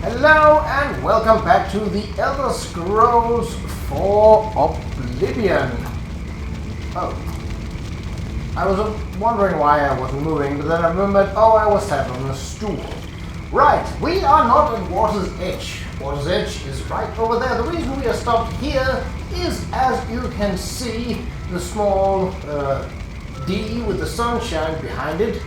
Hello and welcome back to the Elder Scrolls 4 Oblivion. Oh, I was wondering why I wasn't moving, but then I remembered, I was sat on a stool. Right, we are not at Water's Edge. Water's Edge is right over there. The reason we are stopped here is, as you can see, the small D with the sunshine behind it,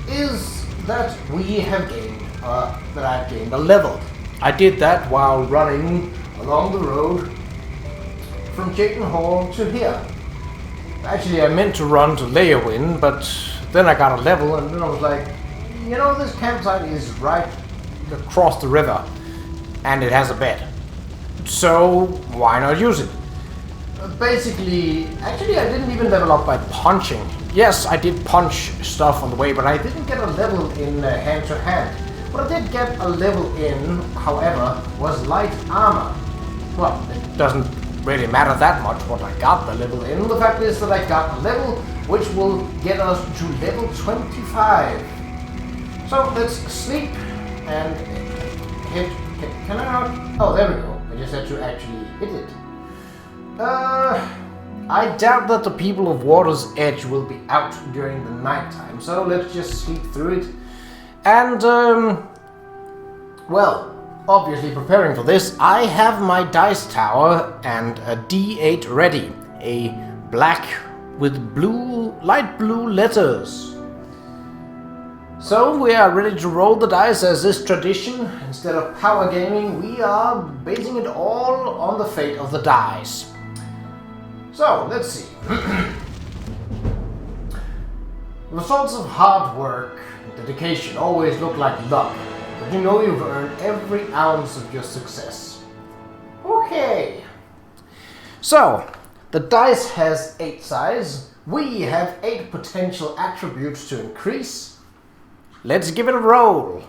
is that we have gained that I've gained a level. I did that while running along the road from Jayton Hall to here. Actually, I meant to run to Leowin, but then I got a level, and then I was like, you know, this campsite is right across the river, and it has a bed. So, why not use it? Actually, I didn't even level up by punching. Yes, I did punch stuff on the way, but I didn't get a level in hand-to-hand. What I did get a level in, however, was light armor. Well, it doesn't really matter that much what I got the level in. The fact is that I got a level which will get us to level 25. So let's sleep and hit. Can I not? Oh, there we go. I just had to actually hit it. I doubt that the people of Water's Edge will be out during the nighttime, so let's just sleep through it. And, well, obviously preparing for this, I have my dice tower and a D8 ready. A black with light blue letters. So we are ready to roll the dice as is tradition. Instead of power gaming, we are basing it all on the fate of the dice. So, let's see. Results of hard work and dedication always look like luck, but you know you've earned every ounce of your success. Okay. So, the dice has 8 sides. We have 8 potential attributes to increase. Let's give it a roll.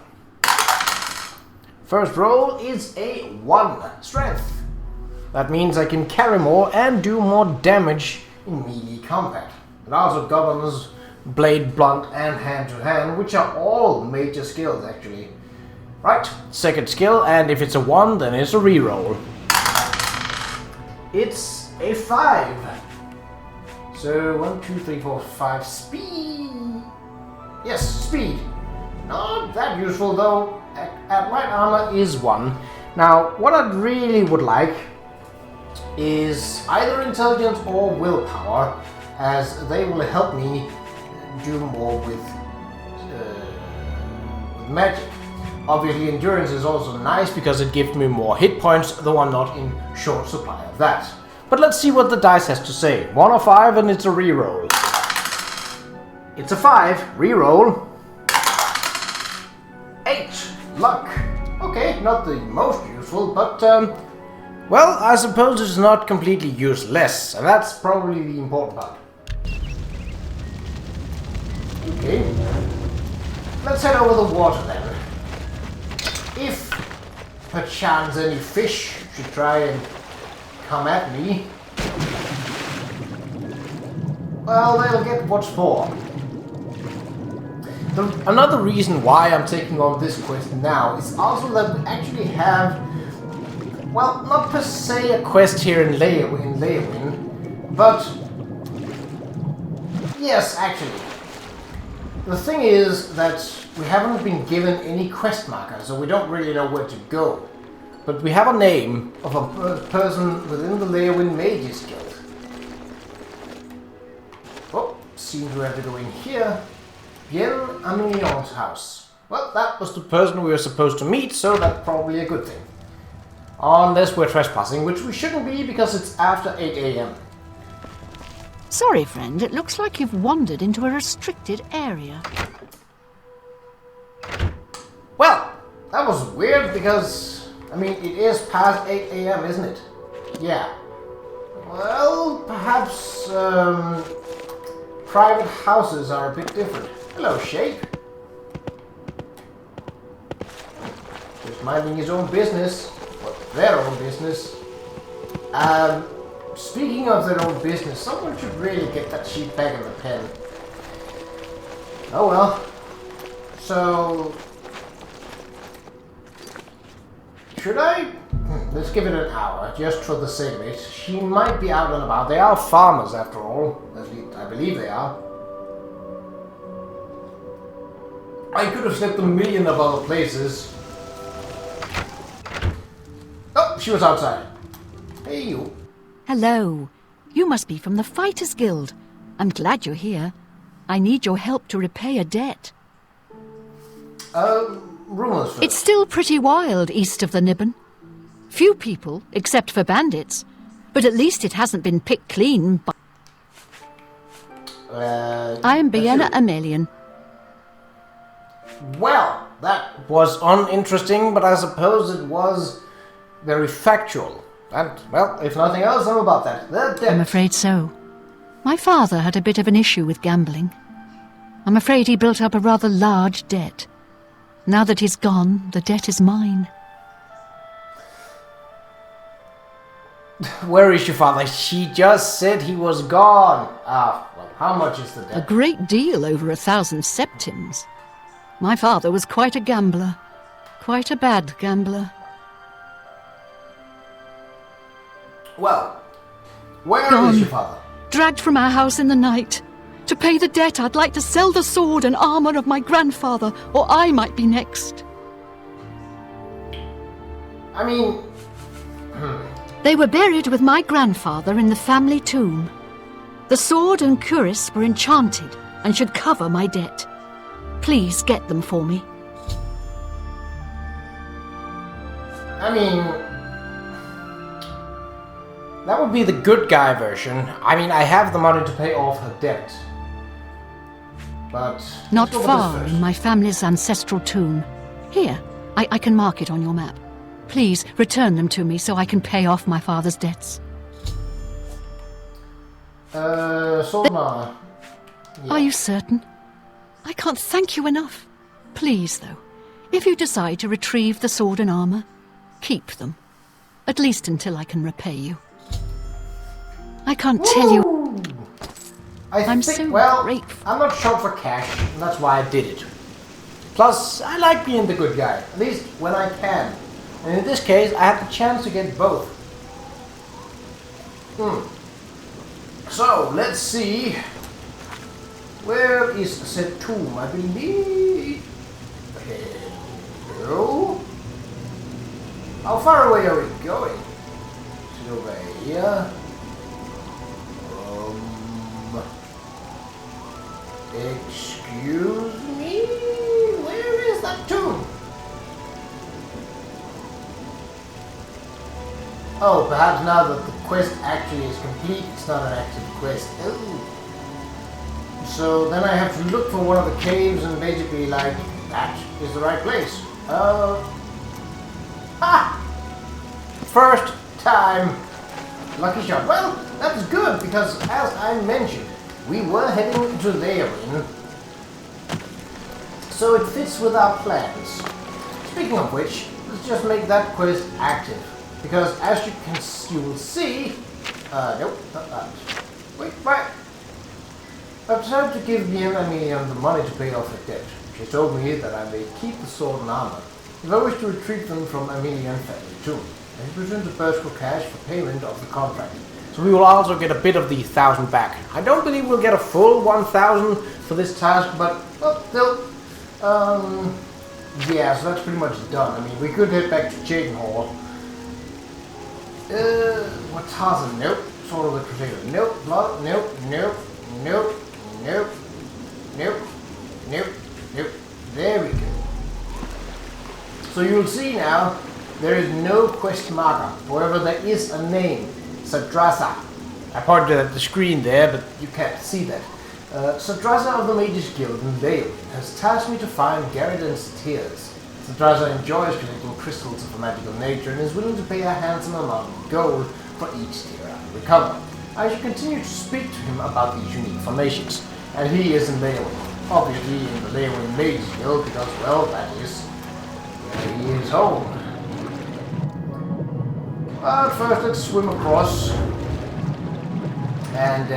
First roll is a 1 strength. That means I can carry more and do more damage in melee combat. It also governs blade, blunt, and hand-to-hand, which are all major skills, actually. Right, second skill, and if it's a 1, then it's a reroll. It's a 5. So, 1, 2, 3, 4, 5, speed. Yes, speed. Not that useful, though. At light armor is 1. Now, what I really would like is either intelligence or willpower, as they will help me do more with magic. Obviously, endurance is also nice because it gives me more hit points, though I'm not in short supply of that. But let's see what the dice has to say. 1 or 5, and it's a reroll. It's a 5, reroll. 8, luck. Okay, not the most useful, but well, I suppose it's not completely useless, and that's probably the important part. Okay, let's head over the water then. If perchance any fish should try and come at me, well, they'll get what's for. Another reason why I'm taking on this quest now is also that we actually have, well, not per se a quest here in Leowin, but yes, actually. The thing is that we haven't been given any quest marker, so we don't really know where to go. But we have a name of a person within the Leowin Mages Guild. Oh, seem to have to go in here. Bien Aminion's house. Well, that was the person we were supposed to meet, so that's probably a good thing. Unless we're trespassing, which we shouldn't be because it's after 8 a.m. Sorry, friend, it looks like you've wandered into a restricted area. Well, that was weird because, I mean, it is past 8 a.m., isn't it? Yeah. Well, perhaps, private houses are a bit different. Hello, Shape. Just minding his own business. Well, their own business. Speaking of their own business, someone should really get that sheet back in the pen. Oh well. So, Should I? Let's give it an hour, just for the sake of it. She might be out and about. They are farmers, after all. At least I believe they are. I could have slept a million of other places. Oh, she was outside. Hey, you. Hello. You must be from the Fighters Guild. I'm glad you're here. I need your help to repay a debt. Rumors first. It's still pretty wild east of the Nibbon. Few people, except for bandits. But at least it hasn't been picked clean by... I am Bienna Amelian. Well, that was uninteresting, but I suppose it was very factual. And, well, if nothing else, I'm about that. The debt. I'm afraid so. My father had a bit of an issue with gambling. I'm afraid he built up a rather large debt. Now that he's gone, the debt is mine. Where is your father? She just said he was gone. Ah, well, how much is the debt? A great deal, over 1,000 septims. My father was quite a gambler. Quite a bad gambler. Well, where Gone. is your father? Dragged from our house in the night. To pay the debt, I'd like to sell the sword and armour of my grandfather, or I might be next. I mean... They were buried with my grandfather in the family tomb. The sword and cuirass were enchanted and should cover my debt. Please get them for me. I mean... That would be the good guy version. I mean, I have the money to pay off her debt. But... Not let's go with far, this first. in my family's ancestral tomb. Here, I can mark it on your map. Please, return them to me so I can pay off my father's debts. Solna. Are you certain? I can't thank you enough. Please, though, if you decide to retrieve the sword and armour, keep them. At least until I can repay you. I can't tell you... I'm so grateful. I'm not short for cash, and that's why I did it. Plus, I like being the good guy, at least when I can. And in this case, I had the chance to get both. So, let's see. Where is said tomb? I believe... Hello? How far away are we going? Is it over here? Excuse me? Where is that tomb? Oh, perhaps now that the quest actually is complete, it's not an active quest. Oh. So then I have to look for one of the caves and basically like, that is the right place. First time. Lucky shot. Well, that's good because as I mentioned, we were heading to Leorin, so it fits with our plans. Speaking of which, let's just make that quest active, because as you will see, nope, not that. Wait, right. I've decided to give Bienna Amelian the money to pay off her debt. She told me that I may keep the sword and armor if I wish to retrieve them from Amelian family too, and return to Bursko cash for payment of the contract. So we will also get a bit of the 1,000 back. I don't believe we'll get a full 1,000 for this task, but well, still, yeah, so that's pretty much done. I mean, we could head back to Jaden Hall. What Tarzan? Nope. Sword of the Crusader? Nope. Blood? Nope. Nope. Nope. Nope. Nope. Nope. Nope. There we go. So you'll see now, there is no quest marker. However, there is a name. Sadrasa. I pointed at the screen there, but you can't see that. Sadrasa of the Mages Guild in Leorin has tasked me to find Garridan's tears. Sadrasa enjoys collecting crystals of a magical nature and is willing to pay a handsome amount of gold for each tear I recover. I should continue to speak to him about these unique formations. And he is in Leorin. Obviously in the Leorin Mages Guild because, well, that is where he is home. But first let's swim across, and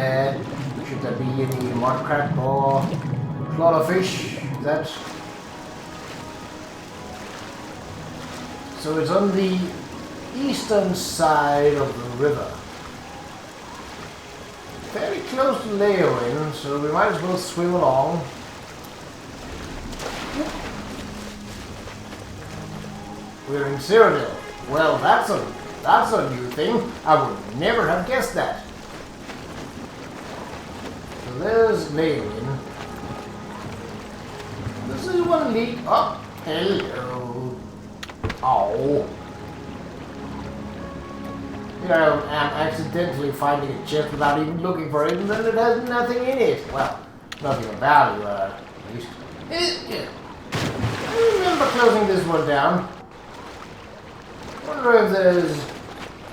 should there be any mudcrab or slaughterfish? That So it's on the eastern side of the river. Very close to Leonin, so we might as well swim along. We're in Cyrodiil. Well, that's a new thing. I would never have guessed that. So there's Leonin. This is one lead. Oh, hello. Oh. You know, I'm accidentally finding a chest without even looking for it, and then it has nothing in it. Well, nothing of value, at least. I remember closing this one down. Wonder if there's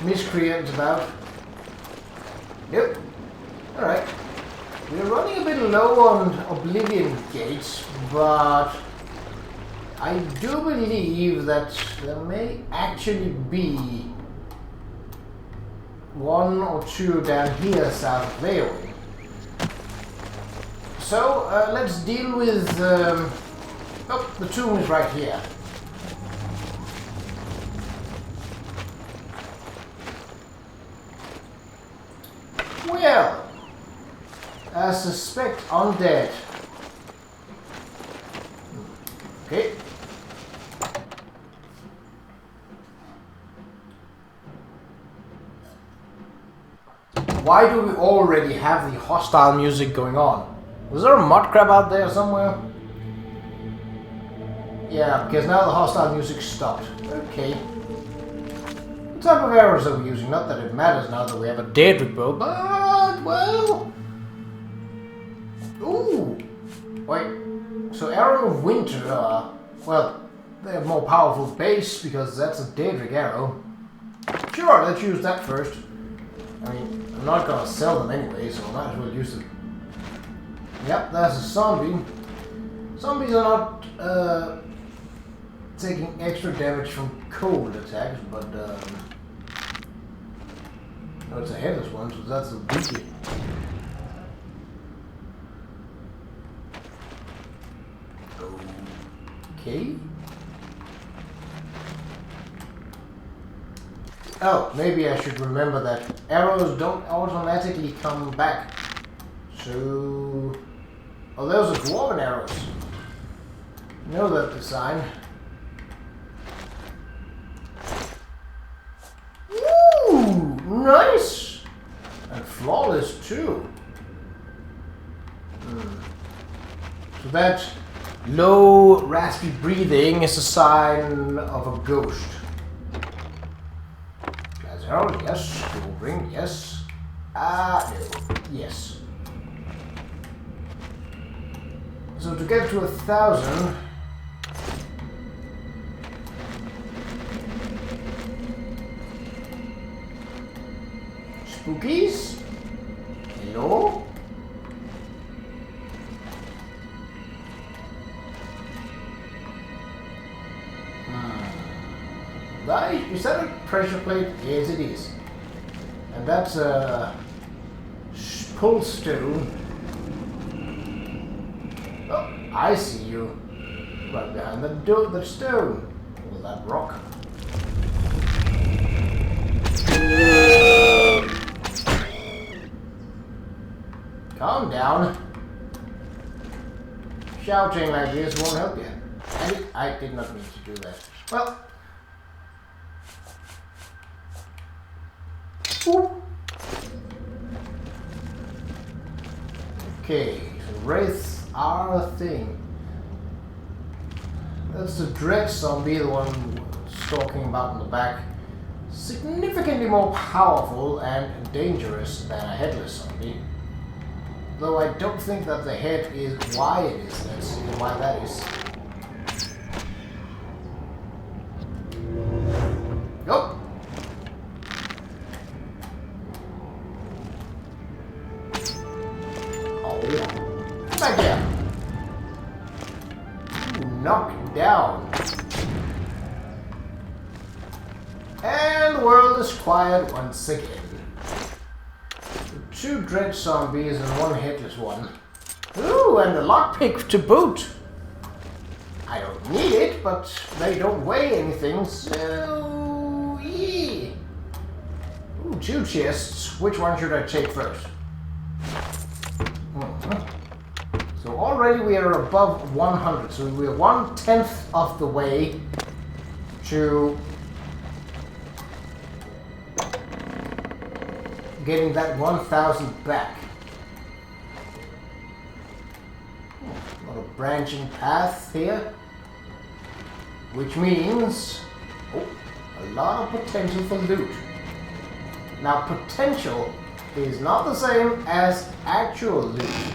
miscreants about. Nope. Alright. We're running a bit low on Oblivion gates, but I do believe that there may actually be one or two down here south of Leonin. So let's deal with. Oh, the tomb is right here. Well, I suspect undead. Okay. Why do we already have the hostile music going on? Was there a mud crab out there somewhere? Yeah, because now the hostile music stopped. Okay. What type of arrows are we using? Not that it matters now that we have a Daedric bow, but, well... Ooh! Wait, so Arrow of Winter are, well, they have more powerful base because that's a Daedric arrow. Sure, let's use that first. I mean, I'm not gonna sell them anyway, so I might as well use them. Yep, that's a zombie. Zombies are not taking extra damage from cold attacks, but no, it's a headless one, so that's a weakie. Okay. Oh, maybe I should remember that arrows don't automatically come back. So... Oh, those are dwarven arrows. You know that design. Ooh, nice! And flawless too. So that low, raspy breathing is a sign of a ghost. Arrow, yes. Cool ring, yes. No. Yes. So to get to 1,000... Spookies? Hello? Is that a pressure plate? Yes, it is. And that's a pull stone. Oh, I see you. Right behind the stone. Well, that rock. Calm down. Shouting like this won't help you. I did not mean to do that. Well. Okay, so wraiths are a thing. That's the dread zombie, the one stalking about in the back. Significantly more powerful and dangerous than a headless zombie. Though I don't think that the head is why it is. Let's see why that is. Nope. Back here. Knock down. And the world is quiet once again. Two dread zombies and one headless one. Ooh, and a lockpick to boot. I don't don't need it, but they don't weigh anything, so... yeah. Ooh, 2 chests. Which one should I take first? So already we are above 100, so we're 1/10 of the way to getting that 1,000 back. A lot of branching paths here, which means a lot of potential for loot. Now, potential is not the same as actual loot.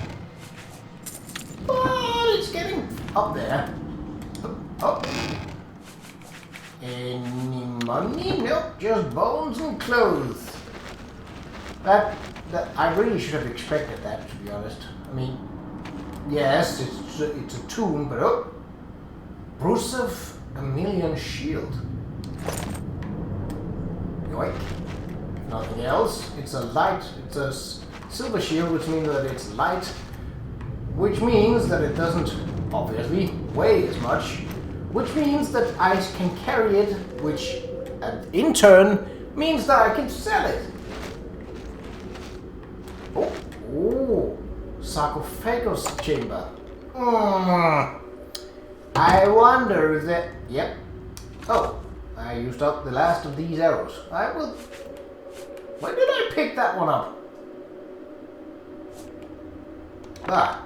But it's getting up there. Oh. Any money? Nope, just bones and clothes. That I really should have expected that, to be honest. I mean, yes, it's a tomb, but Bruce of Emilion shield. Yoink. Nothing else. It's a light. It's a silver shield, which means that it's light, which means that it doesn't obviously weigh as much, which means that I can carry it, which in turn means that I can sell it. Oh, sarcophagus chamber. I wonder that. Yep. Oh, I used up the last of these arrows. I will. When did I pick that one up? Ah.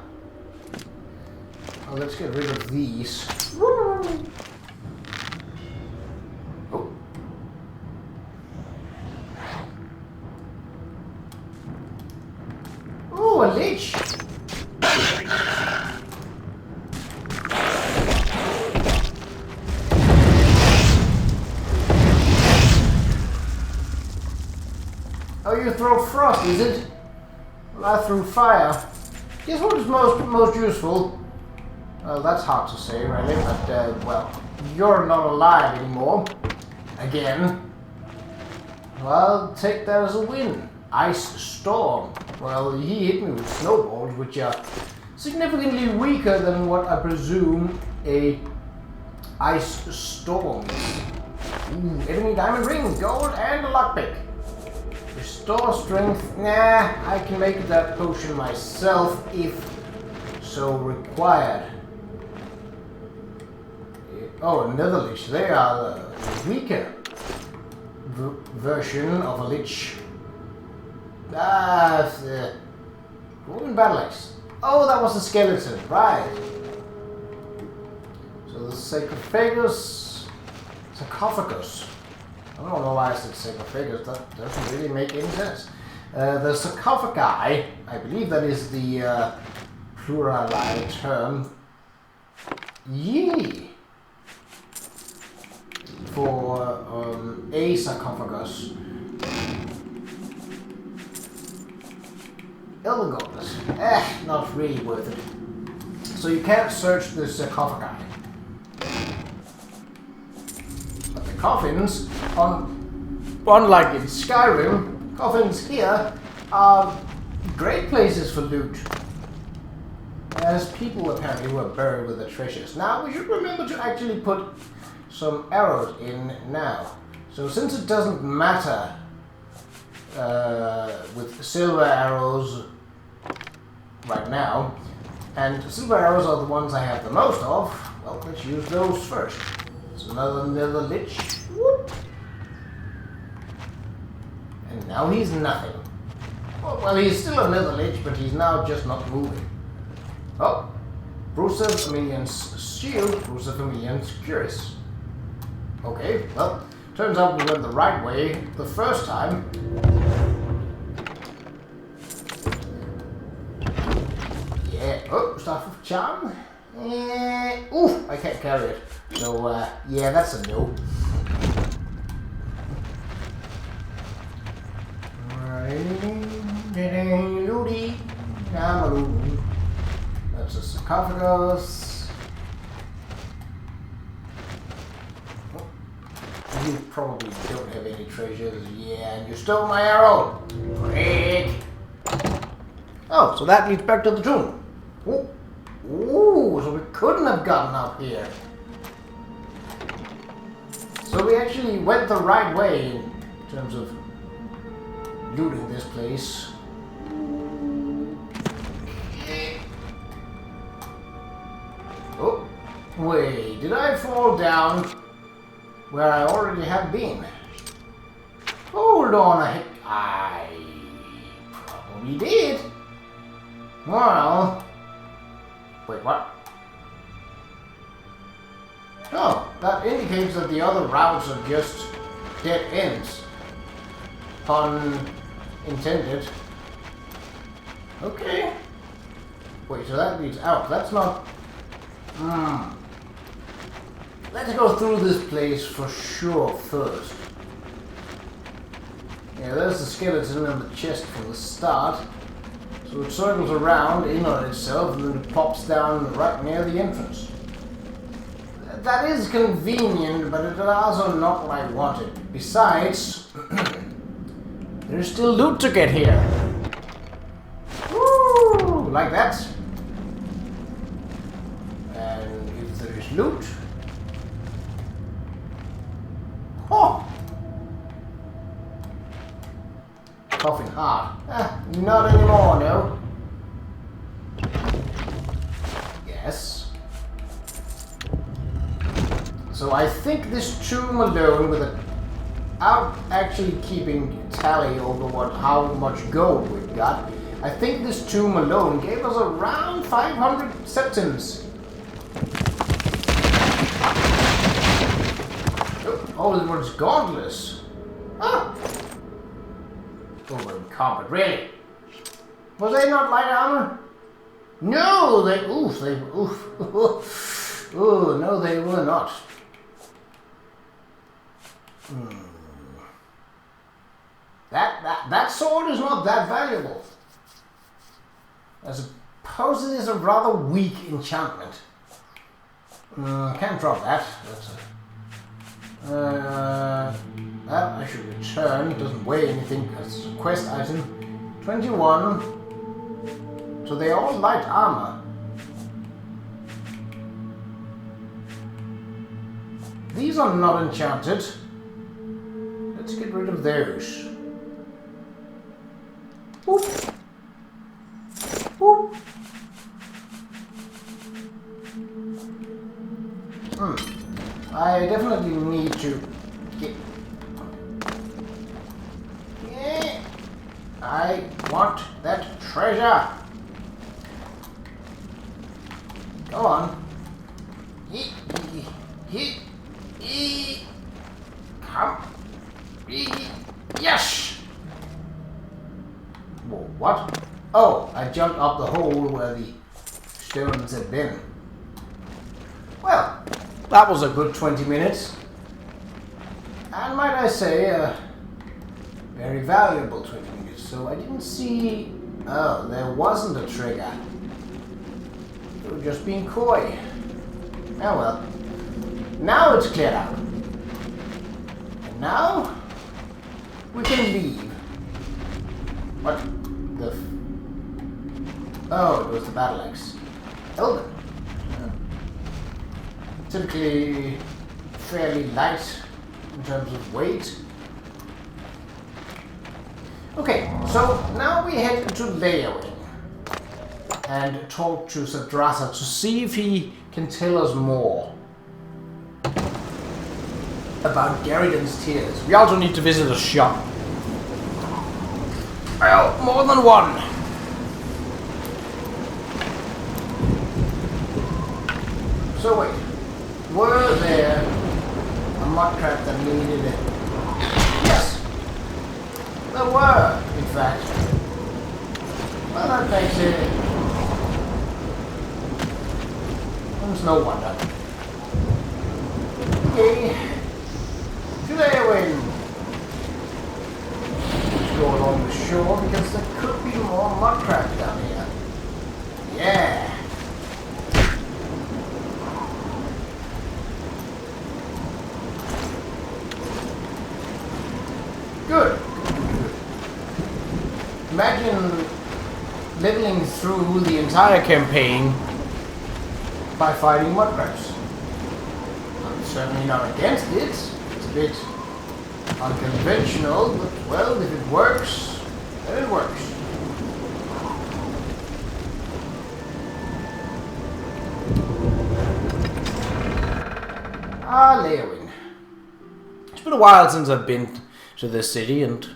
Well, let's get rid of these. Oh. Oh, a lich. Oh, you throw frost, is it? Well, I threw fire. Guess what is most useful? Well, that's hard to say, really, but, well, you're not alive anymore. Again. Well, take that as a win. Ice Storm. Well, he hit me with snowballs, which are significantly weaker than what I presume a Ice Storm is. Ooh, enemy diamond ring, gold, and a lockpick. Restore strength. Nah, I can make that potion myself if so required. Oh, another lich. They are the weaker version of a lich. Ah, Roman battle axe. Oh, that was a skeleton, right? So the sarcophagus. I don't know why I said sarcophagus. That doesn't really make any sense. The sarcophagi, I believe that is the plural term. Yee. For a sarcophagus. Elven goblins. Not really worth it. So you can't search the sarcophagi. But the coffins, unlike in Skyrim, coffins here are great places for loot. As people apparently who are buried with the treasures. Now we should remember to actually put some arrows in now. So since it doesn't matter with silver arrows right now, and silver arrows are the ones I have the most of, well, let's use those first. It's another lich. Whoop. And now he's nothing. Well, he's still another lich, but he's now just not moving. Oh, Bruce of Emilion's shield, Bruce of Emilion's cuirass. Okay, well, turns out we went the right way the first time. Yeah, oh, stuff of charm. Ooh, I can't carry it. So, yeah, that's a no. That's a sarcophagus. You probably don't have any treasures. Yeah, and you stole my arrow. Prick. Oh, so that leads back to the tomb. Ooh, so we couldn't have gotten up here. So we actually went the right way in terms of looting this place. Oh, wait, did I fall down where I already have been? Hold on a hit. I probably did. Well, wait, what? Oh, that indicates that the other routes are just dead ends. Pun intended. Okay. Wait, so that leads out. That's not... Let's go through this place for sure first. Yeah, there's the skeleton in the chest from the start. So it circles around in on itself and then it pops down right near the entrance. That is convenient, but it is also not what I wanted. Besides, there's still loot to get here. Woo! Like that. And if there is loot... Oh! Coughing hard. Not anymore, no. Yes. So I think this tomb alone, without actually keeping tally over how much gold we've got, I think this tomb alone gave us around 500 septims. Oh, it was godless. Ah! Overencumbered, really? Was they not light armor? No, oh, no, they were not. That sword is not that valuable. I suppose it is a rather weak enchantment. Can't drop that. That I should return. It doesn't weigh anything because it's a quest item. 21. So they all light armor. These are not enchanted. Let's get rid of those. Boop. Boop. I definitely need to get... Yeah. I want that treasure. Go on. Come. Yes! Whoa, what? Oh, I jumped up the hole where the stones had been. Well, that was a good 20 minutes. And might I say, a very valuable 20 minutes. So I didn't see... Oh, there wasn't a trigger. They were just being coy. Oh well. Now it's cleared out. And now we can leave. What the Oh, it was the battle axe. Elven. Typically fairly light in terms of weight. Okay, so now we head to Leowin and talk to Qa'Rajh to see if he can tell us more about Garridan's tears. We also need to visit a shop. Well, more than one. So wait, were there a mudcrab that needed it? Yes, there were, in fact. Well, that makes it... There's no wonder. Okay, today when let's go along the shore because there could be more mudcrabs down here. Yeah. Good. Imagine leveling through the entire campaign by fighting mudcrabs. I'm certainly not against it. It's a bit unconventional, but well, if it works, then it works. Ah, Leowin. It's been a while since I've been to this city, and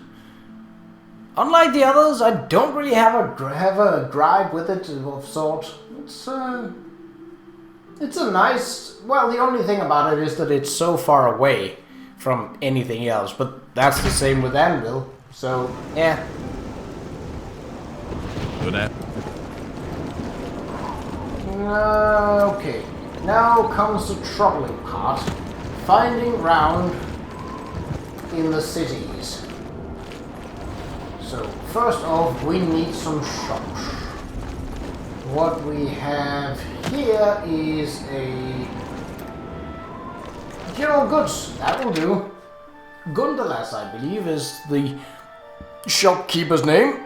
unlike the others, I don't really have a gripe with it of sort. It's a nice. Well, the only thing about it is that it's so far away from anything else, but that's the same with Anvil. So yeah. Good app. Okay. Now comes the troubling part. Finding round in the cities. So, first off, we need some shops. What we have here is a general goods. That will do. Gundalas, I believe, is the shopkeeper's name.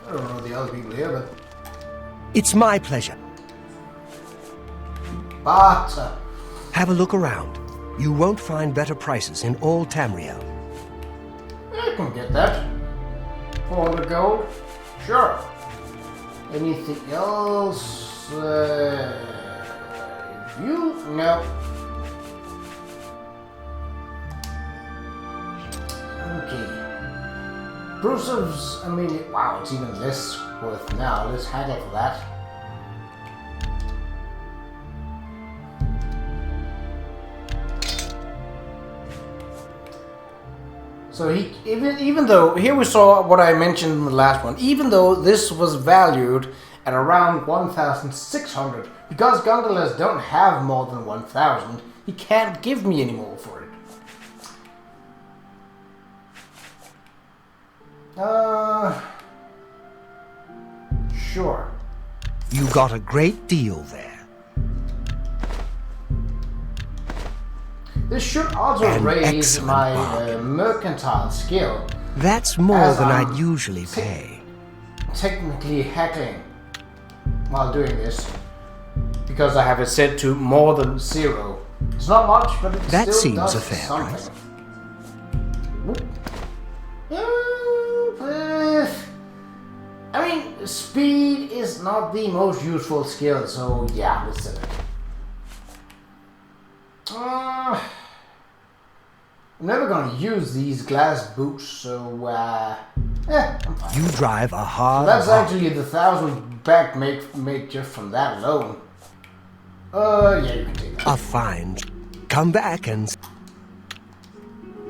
I don't know the other people here, but... It's my pleasure. But... Have a look around. You won't find better prices in all Tamriel. I can get that. 400 gold? Sure. Anything else? You? No. Okay. Bruce's immediate... Wow, it's even less worth now. Let's haggle for that. So even though, here we saw what I mentioned in the last one, even though this was valued at around 1,600, because gondolas don't have more than 1,000, he can't give me any more for it. Sure. You got a great deal there. This should also An raise excellent my bargain. mercantile skill. That's more As than I'm I'd usually pay. Technically hackling while doing this, because I have it set to more than 0. It's not much, but it That still seems does a fair something. price. I mean, speed is not the most useful skill, so yeah, let's do it. I'm never gonna use these glass boots, so I'm fine. You drive a hard That's bargain. actually the 1,000 back make just from that alone. Yeah, you can take that. A fine. Come back and...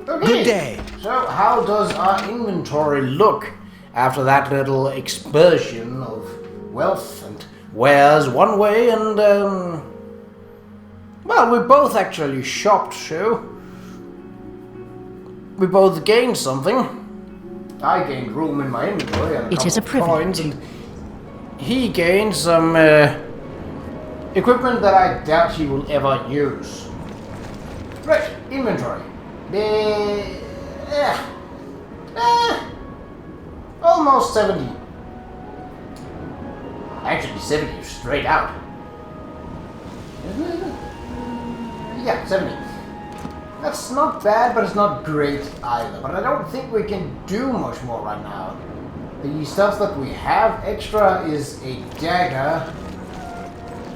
Okay. Good day. So, how does our inventory look after that little excursion of wealth and wares one way and, well, we both actually shopped, so we both gained something. I gained room in my inventory and It is a coins, privilege. and he gained some equipment that I doubt he will ever use. Right, inventory. Almost 70. Actually, 70 straight out. Yeah, 70. That's not bad, but it's not great either. But I don't think we can do much more right now. The stuff that we have extra is a dagger,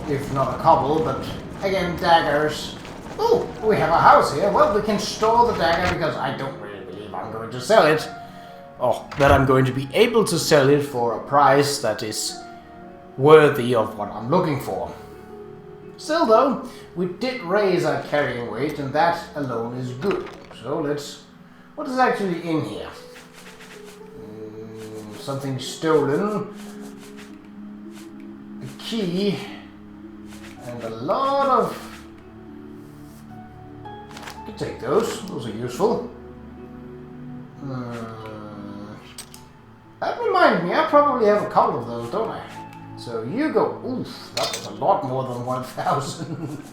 if not a couple, but again, daggers. Oh, we have a house here. Well, we can store the dagger because I don't really believe I'm going to sell it. Or that I'm going to be able to sell it for a price that is worthy of what I'm looking for. Still though, we did raise our carrying weight and that alone is good. So let's... What is actually in here? Something stolen. A key. And a lot of... I could take those. Those are useful. That reminds me, I probably have a couple of those, don't I? So you go. Oof, that was a lot more than 1,000.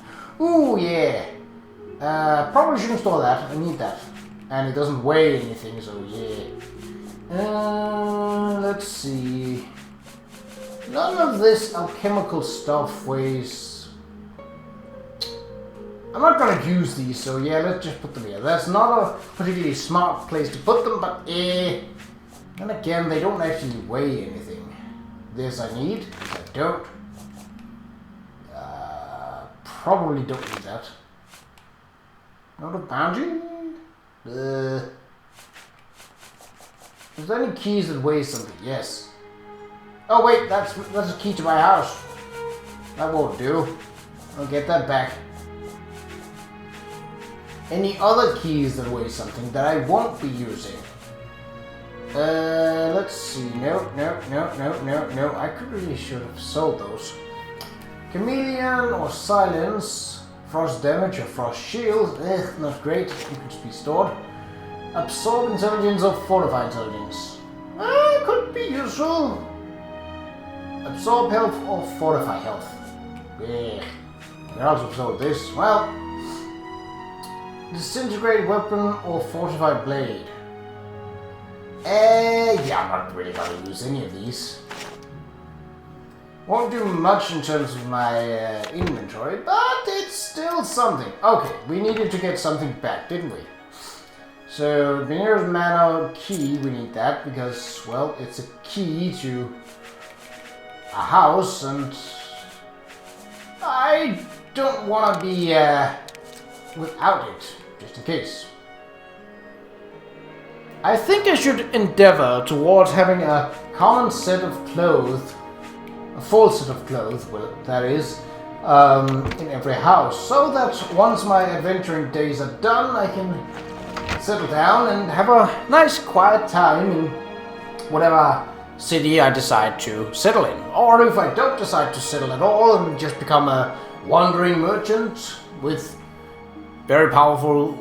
Ooh, yeah. Probably shouldn't store that. I need that. And it doesn't weigh anything, so yeah. let's see. None of this alchemical stuff weighs... I'm not gonna use these, so yeah, let's just put them here. That's not a particularly smart place to put them, but and again, they don't actually weigh anything. This I need, this I don't. Probably don't need that. Not a boundary? Is there any keys that weigh something? Yes. Oh wait, that's a key to my house. That won't do. I'll get that back. Any other keys that weigh something that I won't be using? Let's see. No. I really should have sold those. Chameleon or silence. Frost damage or frost shield. Not great. It could be stored. Absorb intelligence or fortify intelligence. Could be useful. Absorb health or fortify health. I can also absorb this. Well, disintegrate weapon or fortified blade. Yeah, I'm not really gonna use any of these. Won't do much in terms of my inventory, but it's still something. Okay, we needed to get something back, didn't we? So, the nearest mana key, we need that because, well, it's a key to a house, and I don't want to be without it, just in case. I think I should endeavor towards having a common set of clothes, a full set of clothes, well, that is, in every house, so that once my adventuring days are done, I can settle down and have a nice quiet time in whatever city I decide to settle in. Or if I don't decide to settle at all and just become a wandering merchant with very powerful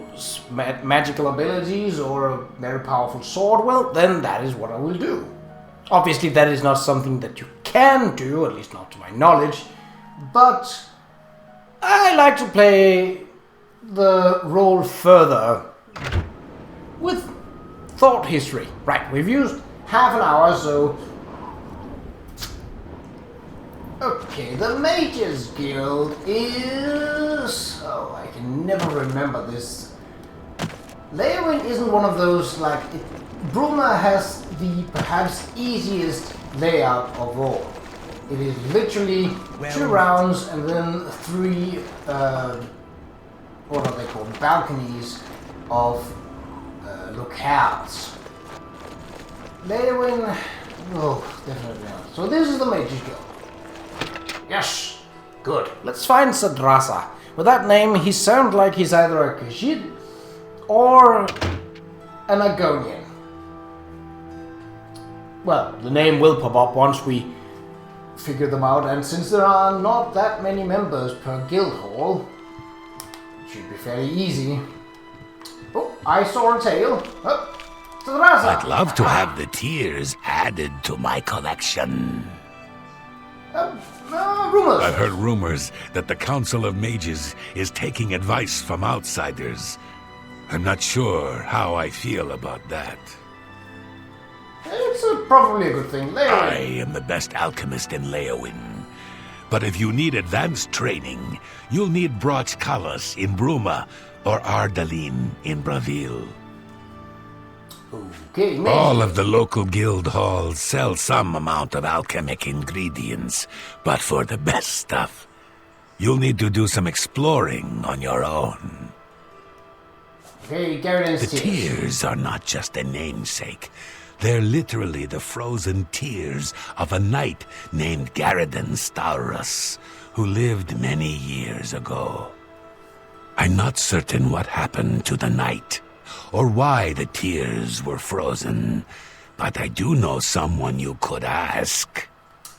magical abilities or a very powerful sword, well, then that is what I will do. Obviously, that is not something that you can do, at least not to my knowledge, but I like to play the role further with thought history. Right, we've used half an hour, so... Okay, the Mages Guild is... Oh, I can never remember this. Leowin isn't one of those, like... Bruma has the perhaps easiest layout of all. It is literally 2 rounds and then 3, what are they called? Balconies of locales. Leowin, oh, definitely not. So this is the Mages Guild. Yes, good. Let's find Sadrasa. With that name, he sounds like he's either a Khajiit or an Agonian. Well, the name will pop up once we figure them out, and since there are not that many members per guild hall, it should be fairly easy. Oh, I saw a tail. Oh, Sadrasa. I'd love to have the tears added to my collection. Rumors. I've heard rumors that the Council of Mages is taking advice from outsiders. I'm not sure how I feel about that. It's probably a good thing. Leowin. I am the best alchemist in Leowin. But if you need advanced training, you'll need Broch Kalas in Bruma or Ardalin in Bravil. Okay, all of the local guild halls sell some amount of alchemic ingredients, but for the best stuff, you'll need to do some exploring on your own. Okay, Garden's The tears are not just a namesake. They're literally the frozen tears of a knight named Garridan Staurus, who lived many years ago. I'm not certain what happened to the knight, or why the tears were frozen, but I do know someone you could ask.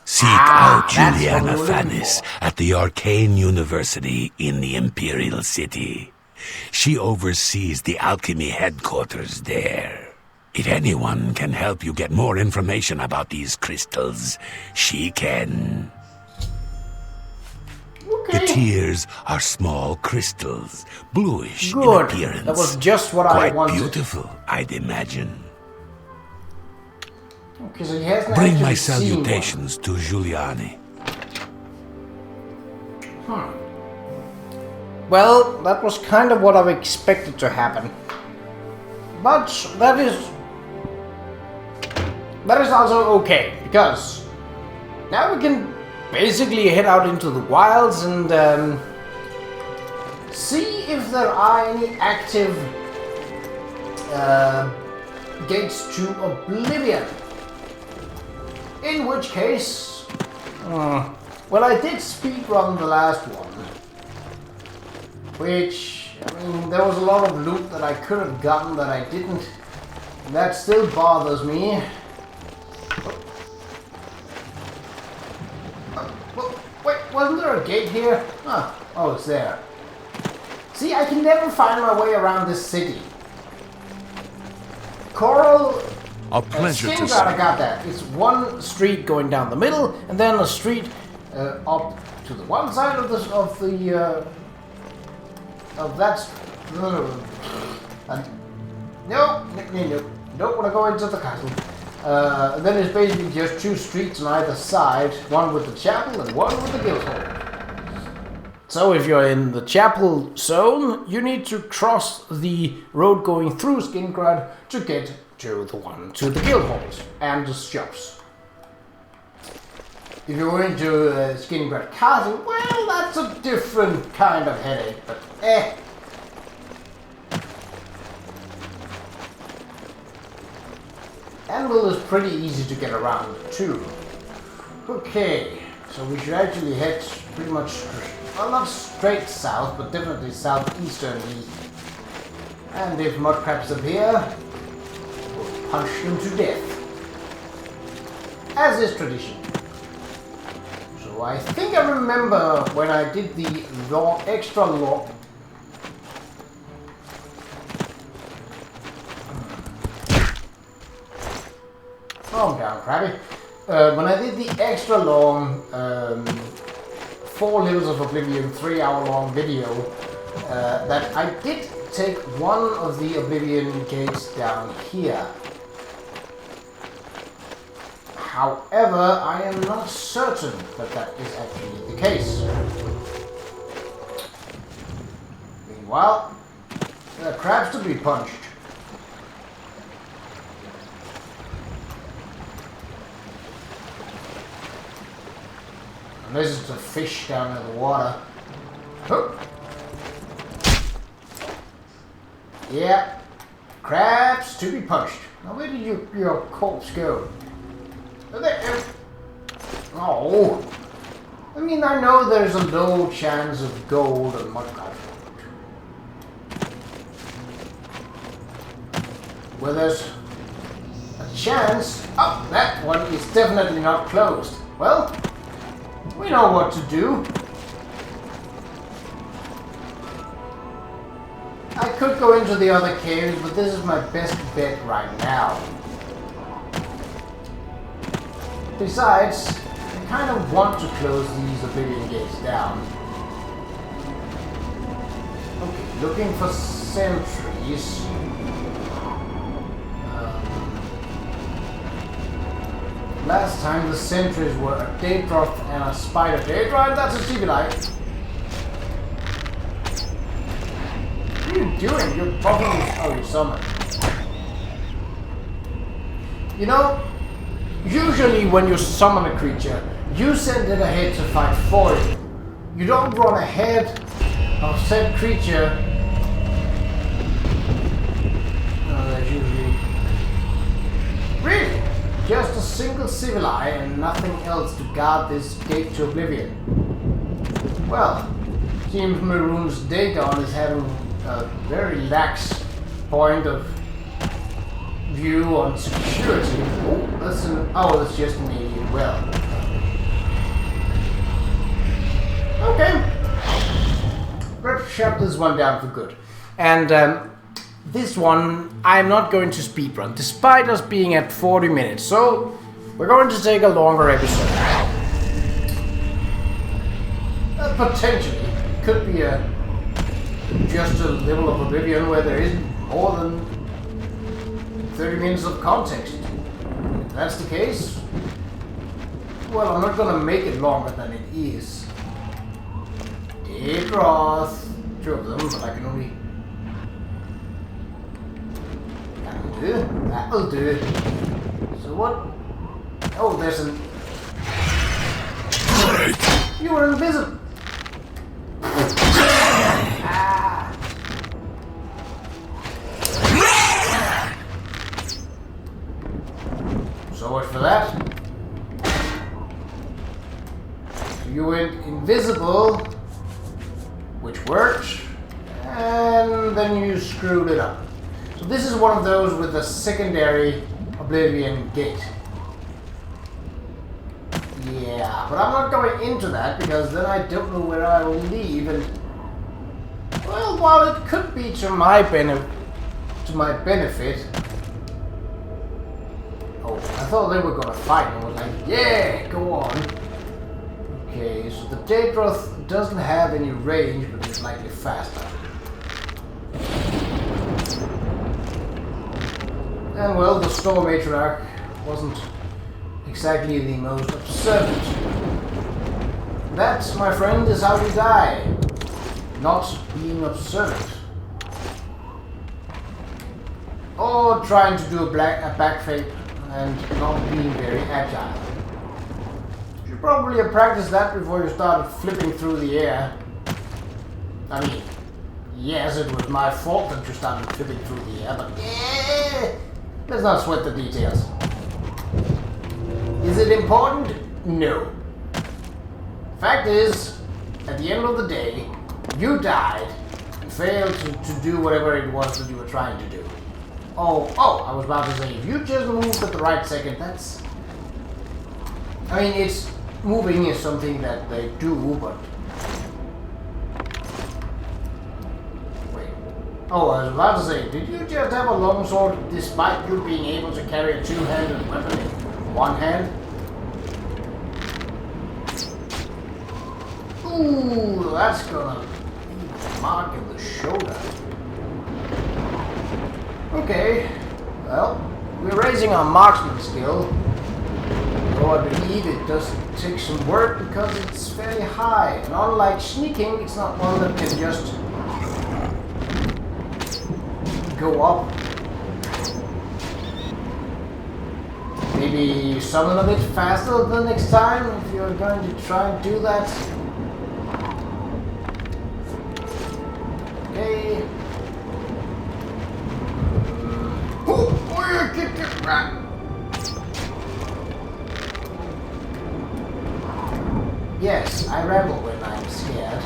Seek out Juliana Fanis at the Arcane University in the Imperial City. She oversees the alchemy headquarters there. If anyone can help you get more information about these crystals, she can. Okay. The tears are small crystals, bluish in Good. appearance. That was just what I wanted. Quite beautiful, I'd imagine. Okay, so he hasn't Bring my actually seen one. salutations to Giuliani. Well, that was kind of what I expected to happen. But that is also okay, because now we can basically head out into the wilds and see if there are any active gates to Oblivion. In which case, well, I did speedrun the last one. Which, I mean, there was a lot of loot that I could have gotten that I didn't. And that still bothers me. Wait, wasn't there a gate here? Oh, it's there. See, I can never find my way around this city. Coral... A pleasure to see. I got that. It's one street going down the middle, and then a street up to the one side of that. No, don't want to go into the castle. And then it's basically just two streets on either side, one with the chapel and one with the guild hall. So if you're in the chapel zone, you need to cross the road going through Qa'Rajh to get to the one to the guild halls and the shops. If you're going to Qa'Rajh Castle, well, that's a different kind of headache, but Anvil is pretty easy to get around too. Okay, so we should actually head pretty much, well, not straight south, but definitely southeasternly. And if mudcrabs appear, we'll punch them to death, as is tradition. So I think I remember when I did the extra long. Calm down, Krabby. When I did the extra long 4 Levels of Oblivion 3-hour-long video, that I did take one of the Oblivion gates down here. However, I am not certain that that is actually the case. Meanwhile, there are crabs to be punched. Unless it's a fish down in the water. Oh. Yeah, crabs to be punched. Now where did your corpse go? Oh, there. Oh. I mean, I know there's a low chance of gold and mudcrab. Well, there's a chance. Oh, that one is definitely not closed. Well, we know what to do. I could go into the other caves, but this is my best bet right now. Besides, I kind of want to close these Oblivion gates down. Okay, looking for sentries. Last time the sentries were a Daedroth and a spider Daedra, and that's a Civilite. What are you doing? You're probably... Oh, you summoned. You know, usually when you summon a creature, you send it ahead to fight for you. You don't run ahead of said creature. No, that's usually... Really? Just a single Civilite and nothing else to guard this gate to Oblivion. Well, seems Maroon's Dagon is having a very lax point of view on security. Oh, that's just an alien well. Okay. Let's shut this one down for good. And this one, I'm not going to speedrun, despite us being at 40 minutes, so we're going to take a longer episode. Potentially, could be just a level of Oblivion where there isn't more than 30 minutes of context. that's the case, well, I'm not gonna make it longer than it is. Qa'Rajh. 2 of them, but I can only... That'll do. So what? Oh, there's an... You were invisible! Ah. So much for that. So you went invisible, which worked, and then you screwed it up. So this is one of those with a secondary Oblivion gate. Yeah, but I'm not going into that because then I don't know where I will leave, and well, while it could be to my benefit. Oh, I thought they were gonna fight, and I was like, yeah, go on. Okay, so the Qa'Rajh doesn't have any range, but it's slightly faster. And well, the Storm Qa'Rajh wasn't exactly the most observant. That, my friend, is how we die. Not being observant. Or trying to do a backflip and not being very agile. You should probably have practiced that before you started flipping through the air. I mean, yes, it was my fault that you started flipping through the air, but let's not sweat the details. Is it important? No. Fact is, at the end of the day, you died and failed to do whatever it was that you were trying to do. Oh, I was about to say, if you just moved at the right second, that's... I mean, it's... Moving is something that they do, but... Wait. Oh, I was about to say, did you just have a longsword despite you being able to carry a two-handed weapon in one hand? Ooh, that's gonna leave a mark in the shoulder. Okay, well, we're raising our marksman skill. Though I believe it does take some work because it's fairly high. And unlike sneaking, it's not one that can just go up. Maybe summon a bit faster the next time if you're going to try and do that. Okay. Yes, I ramble when I'm scared.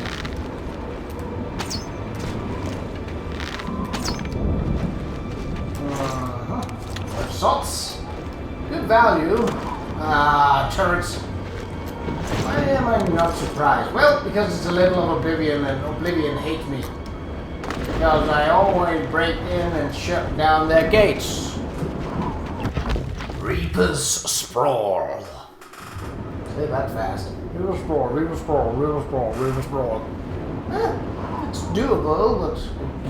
Assaults. Good value. Turrets. Why am I not surprised? Well, because it's a level of Oblivion and Oblivion hate me. Because I always break in and shut down their gates. Reaper's Sprawl. Say that fast. Reaper's Sprawl, Reaper's Sprawl, Reaper's Sprawl, Reaper's Sprawl. It's doable, but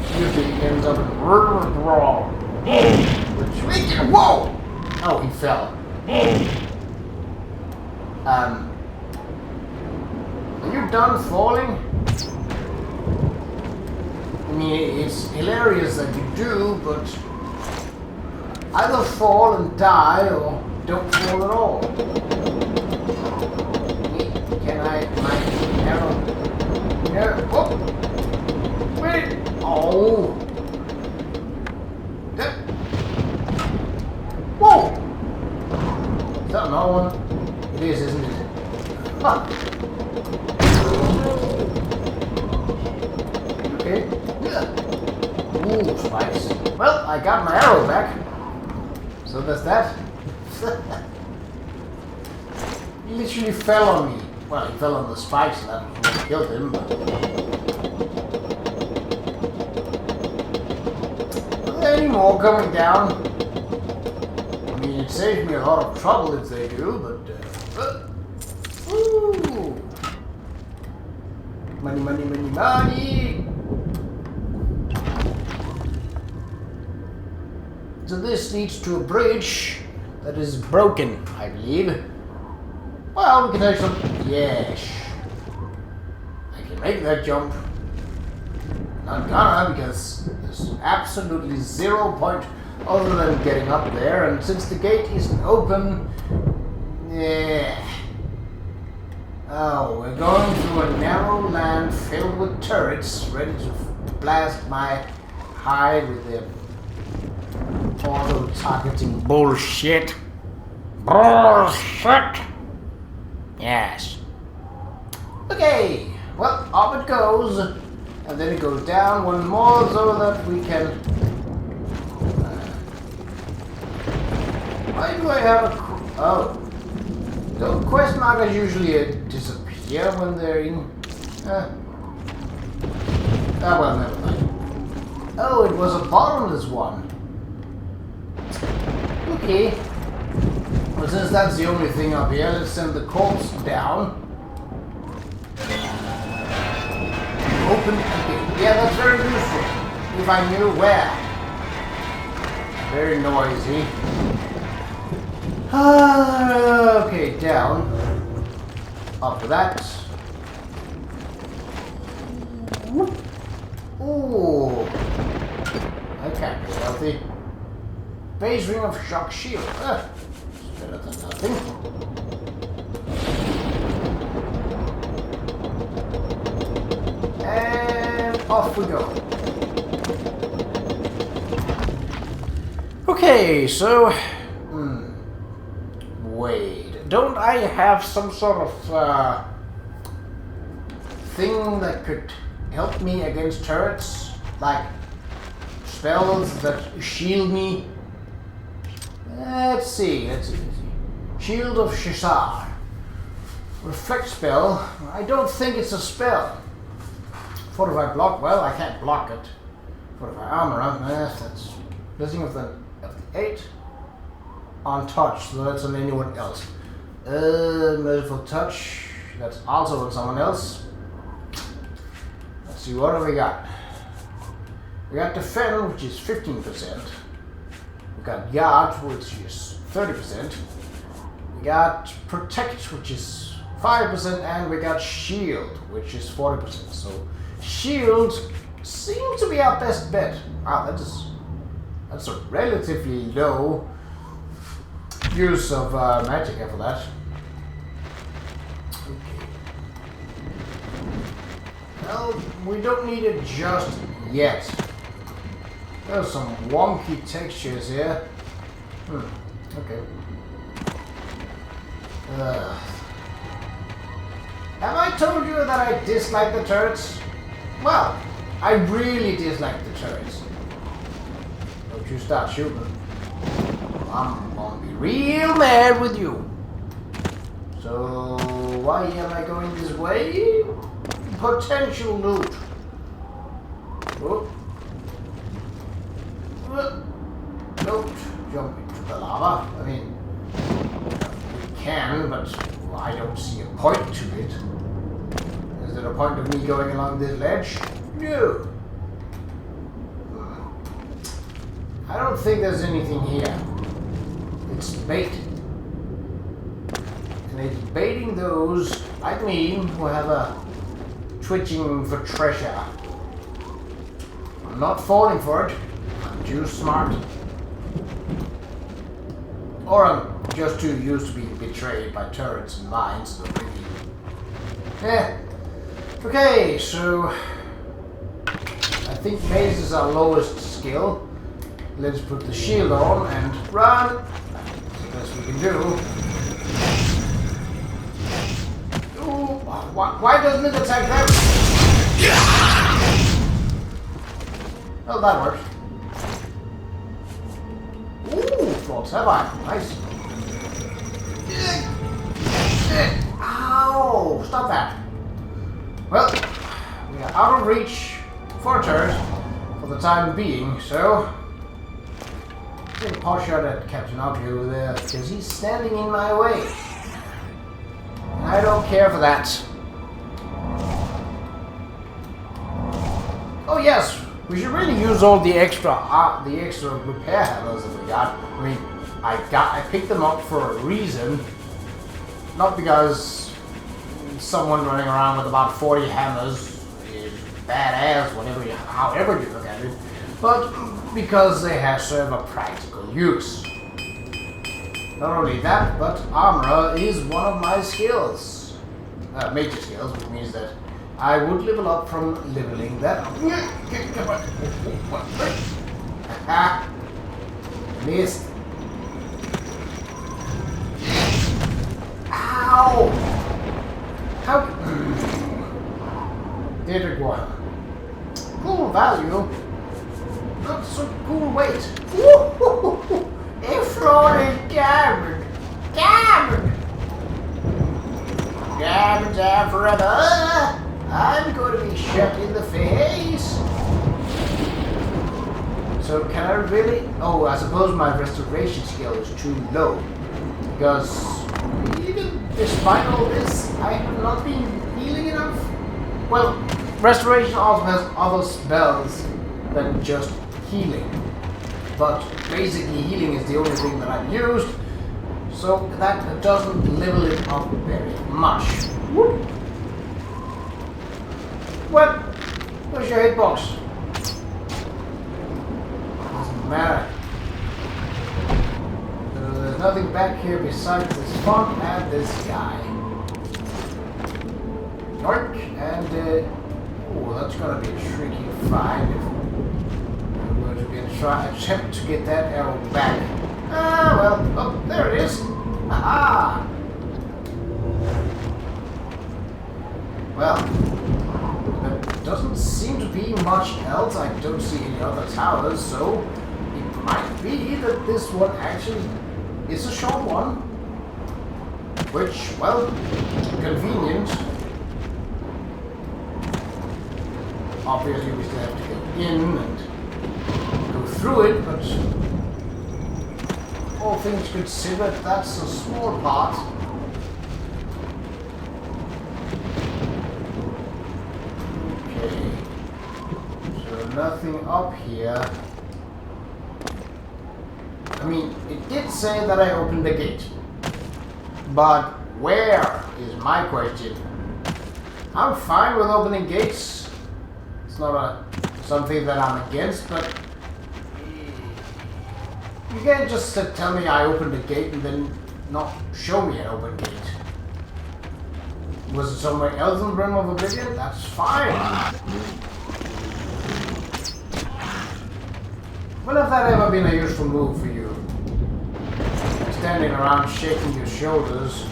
it usually ends up in Reaper's Sprawl. Which... Whoa! Oh, he fell. Are you done falling? I mean, it's hilarious that you do, but either fall and die or don't fall at all. Can I, my arrow? No. Oh! Wait! Oh! Whoa! Is that another one? It is, isn't it? Huh. Okay. Ooh, spikes. Well, I got my arrow back. So there's that. He literally fell on me. Well, he fell on the spikes and that would killed him, but... Are there any more coming down? I mean, it saves me a lot of trouble if they do, but... Ooh! Money, money, money, money! So this leads to a bridge that is broken, I believe. Well, we can take some... Yes. I can make that jump. Not gonna, because there's absolutely 0 point other than getting up there, and since the gate isn't open... Yeah. Oh, we're going through a narrow land filled with turrets, ready to blast my hide with their auto-targeting bullshit. Bullshit! Yes. Okay, well, up it goes, and then it goes down one more so that we can... why do I have a... oh. The quest markers usually disappear when they're in... oh, well, never mind. Oh, it was a bottomless one. Okay. Well, since that's the only thing up here, let's send the corpse down. Open again. Yeah, that's very useful. If I knew where. Very noisy. Okay, down. After that. Ooh. That can't be healthy. Base ring of shock shield. It's better than nothing. And off we go. Okay, so... wait. Don't I have some sort of thing that could help me against turrets? Like spells that shield me? Let's see. Shield of Shishar. Reflect spell. I don't think it's a spell. Fortify block. Well, I can't block it. Fortify armor. That's blessing of the 8. Untouched. So that's on anyone else. Merciful touch. That's also on someone else. Let's see. What have we got? We got defend, which is 15%. We got guard, which is 30%. We got protect, which is 5%, and we got shield, which is 40%. So shield seems to be our best bet. Wow, that's a relatively low use of magic for that. Okay. Well, we don't need it just yet. There's some wonky textures here. Okay. Have I told you that I dislike the turrets? Well, I really dislike the turrets. Don't you start shooting. I'm gonna be real mad with you. So, why am I going this way? Potential loot. Oh. Don't jump into the lava. I mean, we can, but I don't see a point to it. Is there a point of me going along this ledge? No. I don't think there's anything here. It's bait. And it's baiting those, like me, who have a twitching for treasure. I'm not falling for it. I'm too smart. Or I'm just too used to being betrayed by turrets and mines. So really... yeah. Okay, so... I think maze is our lowest skill. Let's put the shield on and run. Best we can do. Ooh, why doesn't it attack them? Well, that works. Ooh, thoughts have I? Nice. Ow! Stop that. Well, we are out of reach for a turret for the time being, so... take a pot shot at Captain Obvious over there, because he's standing in my way. And I don't care for that. Oh yes, we should really use all the extra repair hammers that we got. I mean, I picked them up for a reason, not because someone running around with about 40 hammers is badass, however you look at it, but because they serve a practical use. Not only that, but armor is one of my skills, major skills, which means that I would level up from leveling that up. Ha! Missed. Ow! How? There it was. Cool value. Not so cool weight. A floating diamond. Diamond. Diamonds are forever. I'm going to be shot in the face. So can I really? Oh, I suppose my restoration skill is too low. Because even despite all this, I have not been healing enough. Well, restoration also has other spells than just healing. But basically healing is the only thing that I've used. So that doesn't level it up very much. Whoop. What? Where's your hitbox? Doesn't matter. There's nothing back here besides this font and this guy. Dark and oh, that's gonna be a tricky find if I'm going to attempt to get that arrow back. Ah, well, oh, there it is. Aha! Well, there doesn't seem to be much else. I don't see any other towers, so it might be that this one actually is a short one. Which, well, convenient. Obviously, we still have to get in and go through it, but all things considered, that's a small part. Okay, so nothing up here. I mean, it did say that I opened the gate, but where is my question? I'm fine with opening gates. It's not something that I'm against, but you can't just tell me I opened a gate and then not show me an open gate. Was it somewhere else in the Realm of Oblivion? That's fine. When has that ever been a useful move for you? Standing around shaking your shoulders.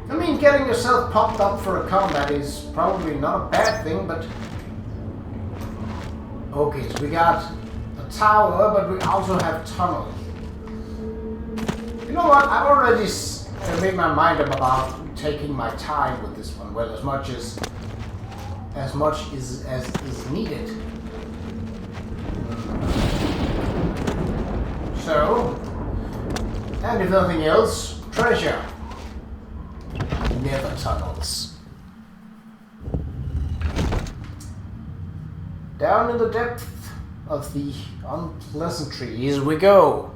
I mean, getting yourself popped up for a combat is probably not a bad thing, but... Okay, so we got a tower, but we also have tunnel. You know what? I've already made my mind up about taking my time with this one. Well, as much is needed. So, and if nothing else, treasure. Never tunnels. Down in the depth of the unpleasantries we go.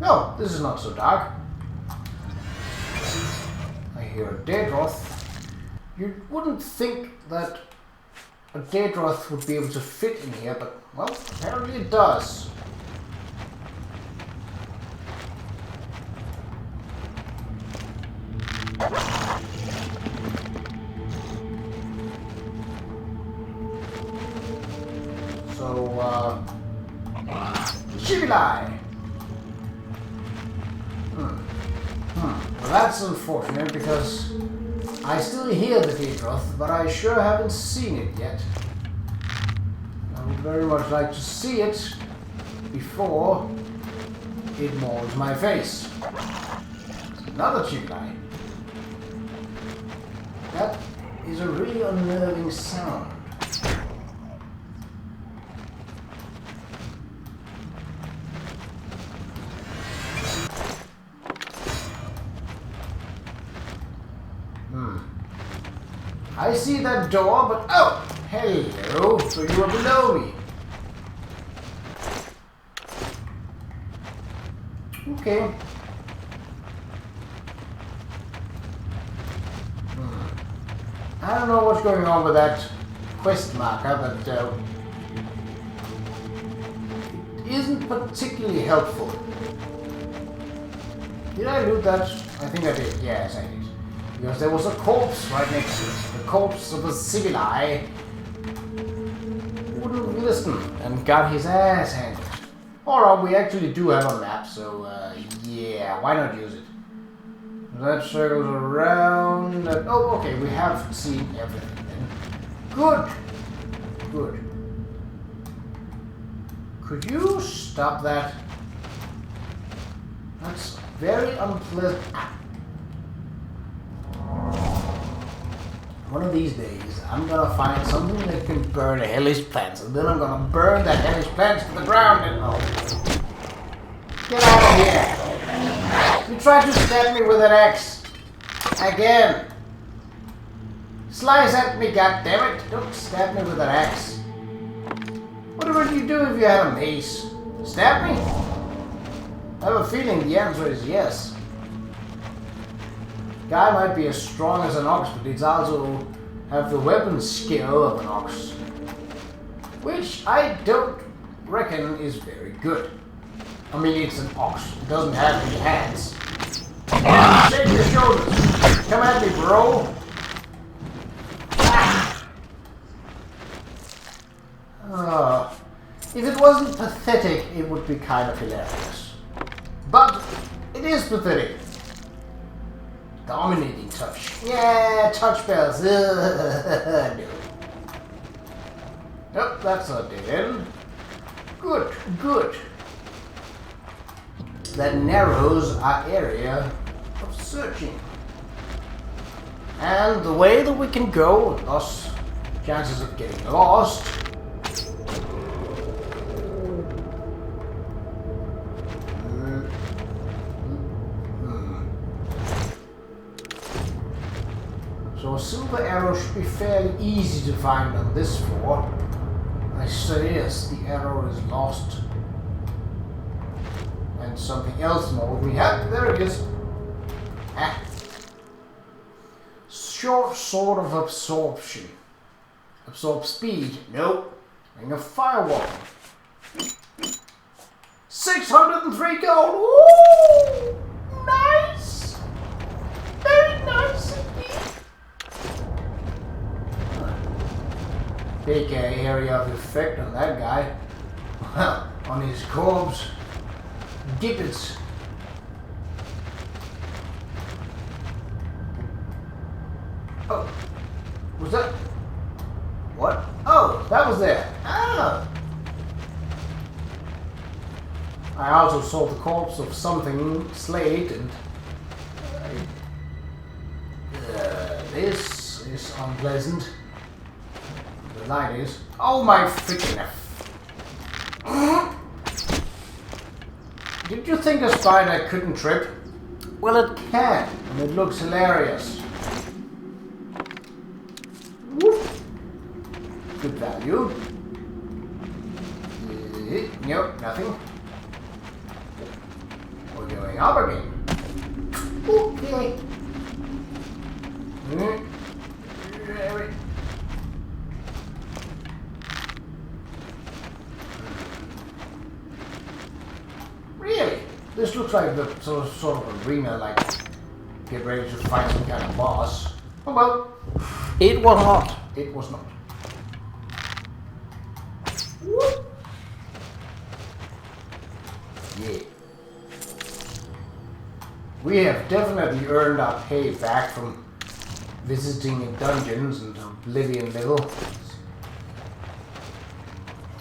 No, this is not so dark. I hear a Daedroth. You wouldn't think that a Daedroth would be able to fit in here, but, well, apparently it does. So, Shivilai! Well, that's unfortunate because I still hear the Qa'Rajh, but I sure haven't seen it yet. I would very much like to see it before it mauls my face. Another Shivilai. That is a really unnerving sound. I see that door, but oh, hello, so you are below me. Okay. I don't know what's going on with that quest marker, but it isn't particularly helpful. Did I loot that? I think I did. Yes, I did. Because there was a corpse right next to it. The corpse of a civili wouldn't listen and got his ass handed. Alright, we actually do have a map, so yeah, why not use it? That circles around. Oh, okay, we have seen everything then. Good. Good. Could you stop that? That's very unpleasant. One of these days, I'm gonna find something that can burn hellish plants, and then I'm gonna burn the hellish plants to the ground and oh. Get out of here! You tried to stab me with an axe. Again! Slice at me, goddammit! Don't stab me with an axe. What would you do if you had a mace? Stab me? I have a feeling the answer is yes. Guy might be as strong as an ox, but he's also have the weapon skill of an ox. Which I don't reckon is very good. I mean, it's an ox. It doesn't have any hands. Shake your shoulders. Come at me, bro. If it wasn't pathetic, it would be kind of hilarious. But it is pathetic. Dominating touch. Yeah, touch spells. No. Nope, that's not dead end. Good, good. That narrows our area of searching. And the way that we can go, and thus chances of getting lost, so a silver arrow should be fairly easy to find on this floor. I say yes, the arrow is lost. And something else more we have. There it is. Ah. Short sword of absorption. Absorb speed. Nope. Ring of firewall. 603 gold. Woo! Nice. Very nice indeed. Big area of effect on that guy. Well, on his corpse. Gibbets. Oh, was that? What? Oh, that was there. Ah. I also saw the corpse of something slayed, and this is unpleasant. The light is. Oh my freaking! Did you think a spider couldn't trip? Well, it can, and it looks hilarious. Woof. Good value. Nope, nothing. We're going up again. Okay. Really? This looks like the sort of arena, like get ready to fight some kind of boss. Oh well, it was not. It was not. Whoop. Yeah. We have definitely earned our pay back from visiting dungeons and Oblivion level.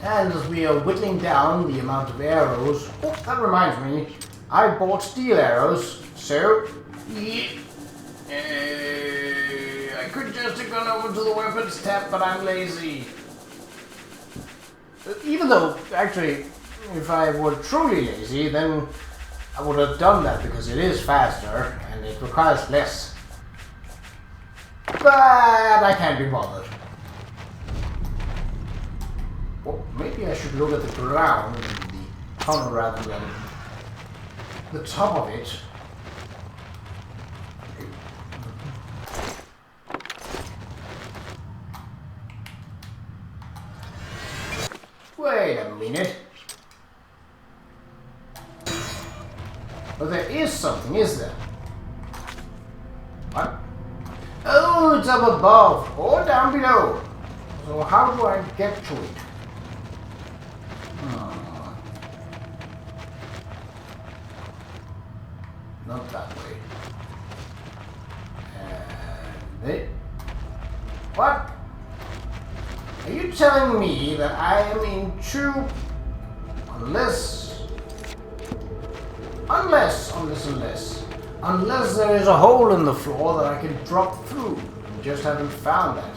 And as we are whittling down the amount of arrows, oh, that reminds me, I bought steel arrows, so yeah, I could just have gone over to the weapons tab, but I'm lazy. Even though, actually, if I were truly lazy, then I would have done that because it is faster and it requires less. But I can't be bothered. Well, maybe I should look at the ground in the tunnel rather than the top of it. Wait a minute. But there is something, is there? What? Oh, it's up above or down below. So how do I get to it? Not that way. And it. What? Are you telling me that I am in two? Unless there is a hole in the floor that I can drop through. I just haven't found that.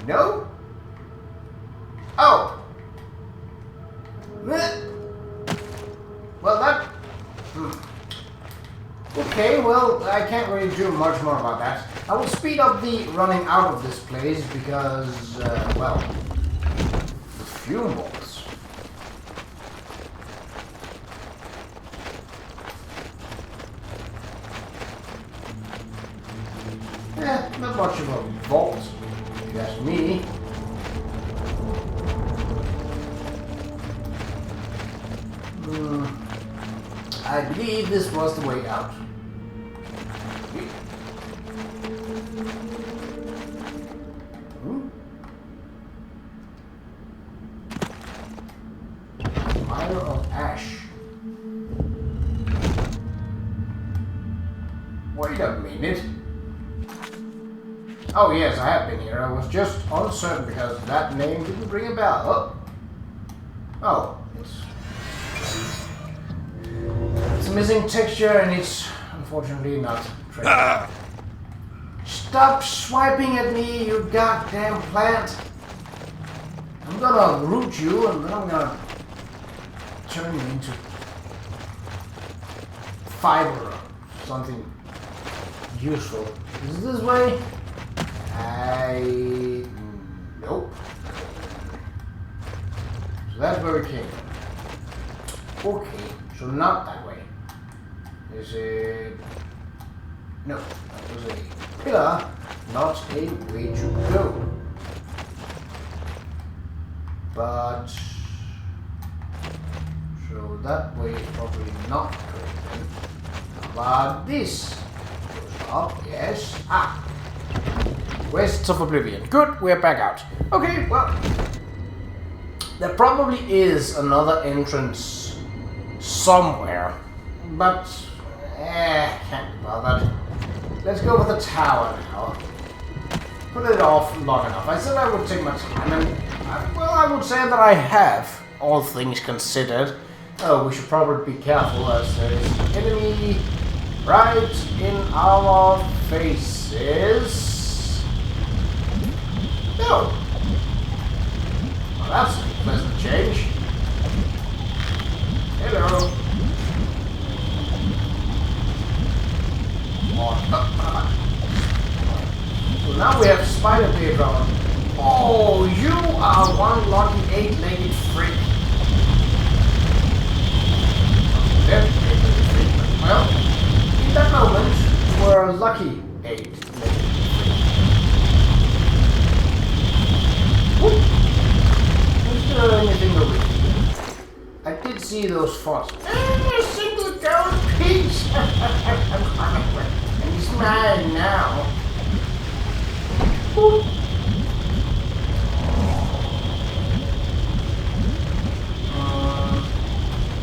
No? Oh! Well, that... Okay, well, I can't really do much more about that. I will speed up the running out of this place because, well, the funerals. Not much of a vault, if you ask me. I believe this was the way out. Fire of ash. Wait a minute. Oh yes, I have been here. I was just uncertain because that name didn't ring a bell. Oh, it's missing texture and it's unfortunately not treasure. Stop swiping at me, you goddamn plant! I'm gonna root you and then I'm gonna turn you into fiber or something useful. Is it this way? Nope. So that's where we came from. Okay, so not that way. Is it... No, that was a pillar, not a way to go. But... So that way is probably not correct then. But this goes up, yes. Ah! Wastes of Oblivion. Good, we're back out. Okay, well... There probably is another entrance somewhere. But... can't be bothered. Let's go with the tower now. Put it off long enough. I said I would take my time, and well, I would say that I have, all things considered. Oh, we should probably be careful as there is an enemy right in our faces. No. Well, that's a pleasant change. Hello. So now we have Spider Playground. Oh, you are one lucky 8-legged freak. Well, in that moment, you were a lucky 8-legged freak. Is there anything over here? I did see those fossils. A single gold piece! And he's mine now.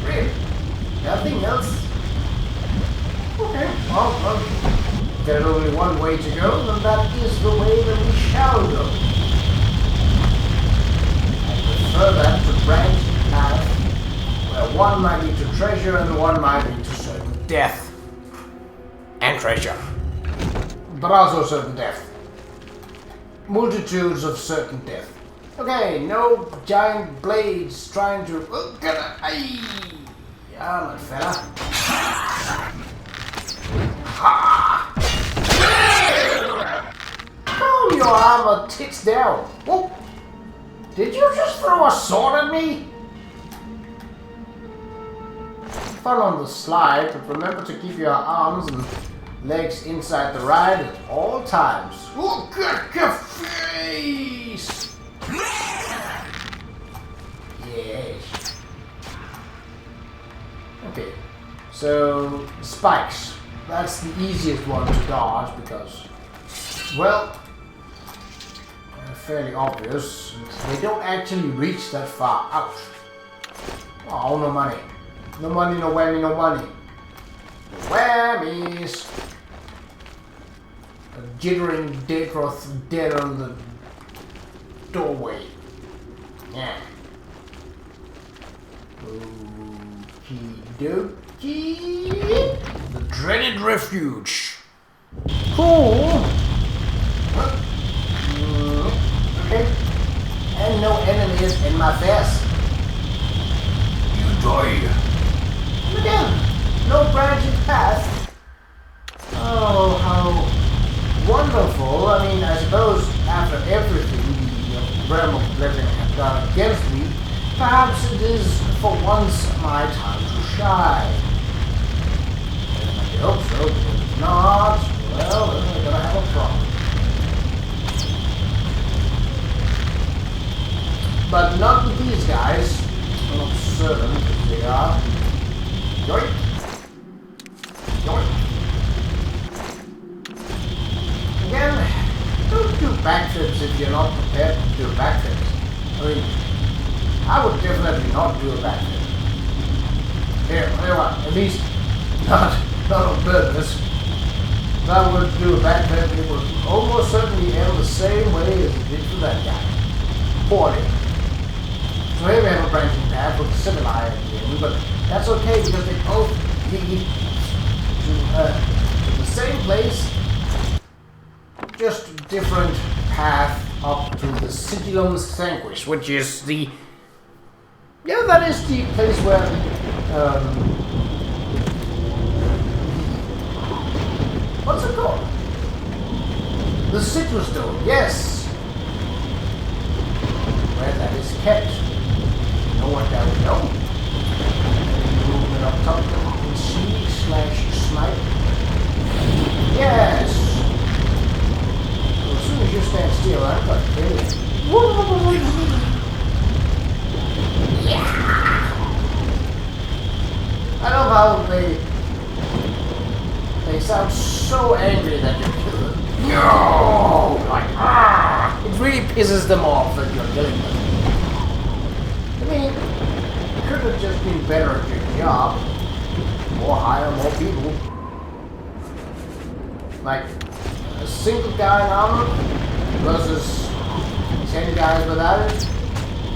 Really? Nothing else? Okay, well, there's only one way to go, and that is the way that we shall go. I prefer that to branch path, where one might lead to treasure and one might lead to certain death. And treasure. But also certain death. Multitudes of certain death. Okay, no giant blades trying to... Oh, yeah, my fella. Ha! Oh, Calm your armor tits down. Whoa. Did you just throw a sword at me? Fun on the slide, but remember to keep your arms and legs inside the ride at all times. Oh, good your face! Yes. Okay, so spikes. That's the easiest one to dodge because, well, they're fairly obvious. They don't actually reach that far out. Oh, no money. No money, no whammy, no money. No whammies. A jittering Deathroth dead on the doorway. Yeah. Okie dokie. The dreaded refuge. Cool. Okay. And no enemies in my face. You die. And again, no branching path. Oh, how wonderful. I mean, I suppose after everything the realm of Oblivion have done against me, perhaps it is for once my time to shine. And I hope so, because if not, well, then we're gonna have a problem. But not with these guys. I'm not certain if they are. Yoink! Yoink! Again, don't do backflips if you're not prepared to do backflips. I mean, I would definitely not do a backflip. Here, at least not on purpose. If I would do a backflip, it would almost certainly end the same way as it did for that guy. Poorly. So here we have a branching path with a similar idea, but that's okay because they both lead to the same place, just different path up to the Sigillum Sanguis, which is the... yeah, that is the place where what's it called? The Citrus Stone, yes! Where that is kept. No one down below. Movement up top, you can see/snipe. Yes! Well, as soon as you stand still, I'm going to kill you. Yeah! I love how they sound so angry that you're killing them. No! Like, ah! It really pisses them off that you're killing them. I mean, you could have just been better at your job. Or hire more people. Like, a single guy in armor versus 10 guys without it.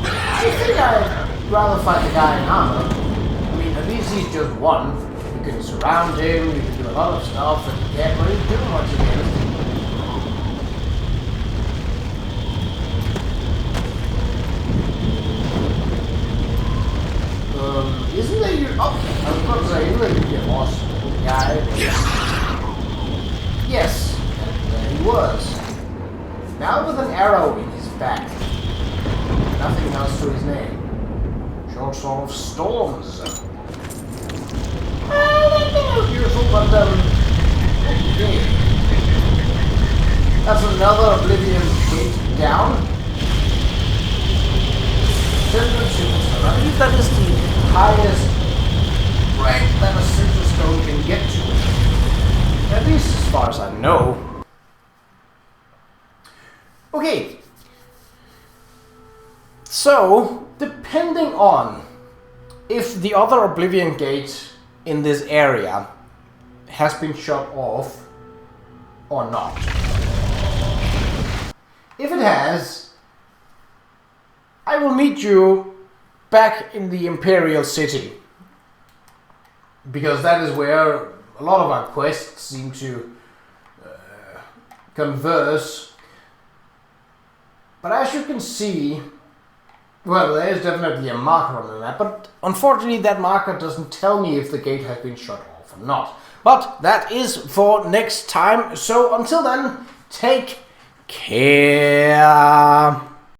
I think I'd rather fight the guy in armor. I mean, at least he's just one. You can surround him, you can do a lot of stuff, and you can't really do much against him. Isn't that your... oh, I was about to say, isn't that your boss guy? Yes, and there he was. Now with an arrow in his back. Nothing else to his name. Short sort of storms. Nothing else useful, but, okay. That's another Oblivion gate down. I believe that is the highest rank that a Citrus Stone can get to. At least as far as I know. Okay. So, depending on if the other Oblivion gate in this area has been shut off or not. If it has, I will meet you back in the Imperial City, because that is where a lot of our quests seem to converse. But as you can see, well, there is definitely a marker on the map, but unfortunately that marker doesn't tell me if the gate has been shut off or not. But that is for next time, so until then, take care.